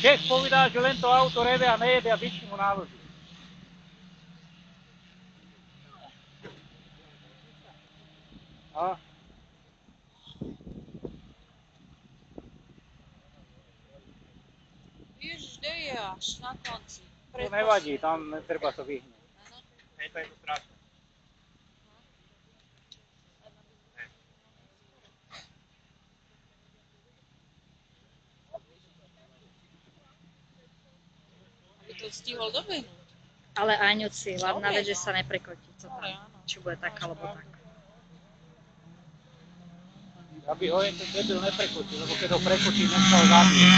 Čech povedal, že len to auto reve a nejede a bičky mu náloží. No. Ježiš, kde je až na konci? To nevadí, tam treba to vyhnúť. Hej, to je to strašné. Aby to stihol dobehnúť. Ale Aňuci, hlavná vec, že sa neprekotí. Co tam? Či bude tak, alebo tak. Aby ho jen ten debil neprekočil, lebo keď ho prekočí, dneska ho zabije.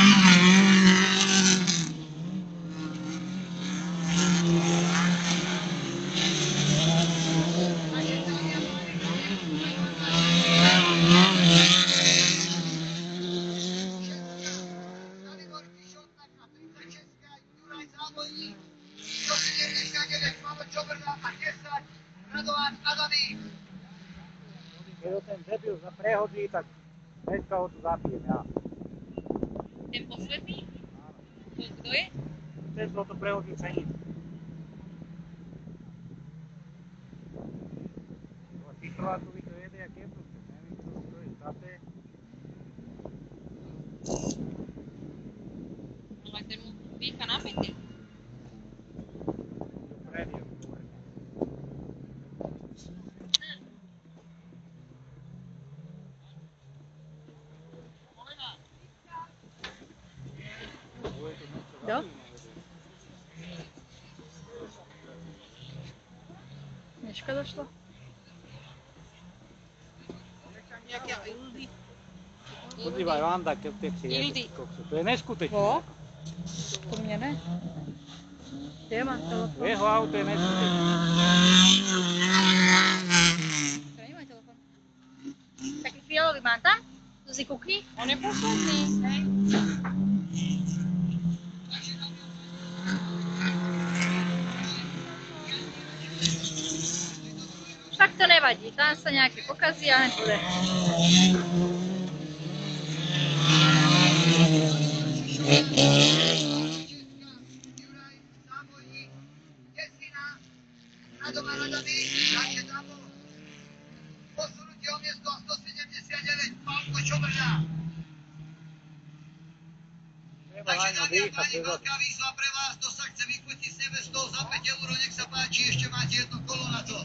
Keď ho ten debil prehodí, tak dneska ho tu zabijem ja. Ten posledný? Áno. Kto je? Ten ho to prehodí penicu. Vychrvátovi to jede jak jebnúce, neviem, kto je státe. Ale ten mu dýcha na pete. Dopredio. Jo? Dneška došla? Podívaj, Vanda, keď si jede. To je neskutečné. Vo? To mne ne. Kde mám telefon? Jeho auto je neskutečné. To nemá telefon. Taký fialový mám tam? To si kukni? On je posledný. Hej. Však to nevadí, tam sa nejaký pokazí a nebude. Posunutí o miesto 179, Pálko Čobrňa. Takže dámy a páni, veľká výzva pre vás, kto sa chce vyfotiť s nevestou za 5 €, nech sa páči, ešte máte jedno kolo na to.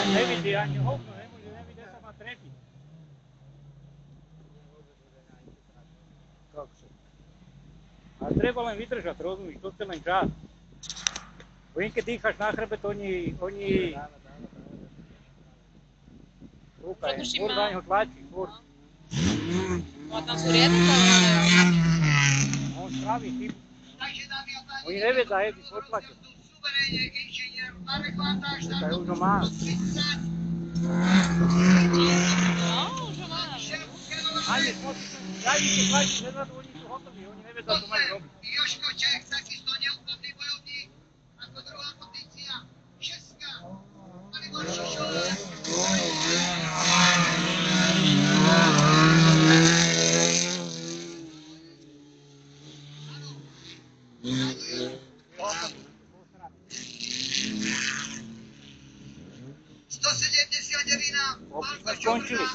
Nevidí ani hovno, nevidí, sa ma trefiť. Ale treba len vydržať, rozumíš, to chce len čas. Bo keď dýcháš na chrbet, oni... Rúkaj, furt na ňo tlačí, furt. No a tam sú riadne kolóne. On spraví chybu. Oni nevedia, jedy, furt tlačí. Čakaj, už ho má. No, už ho má. Ani, keď tlačí, nezadu, oni sú hotoví, oni nevedia, čo majú robiť. Jožko Čech, takisto neúplný bojovník, ako druhá pozícia, 6. Malibor Šišová. Ano. 179, Pálko Čobrňa.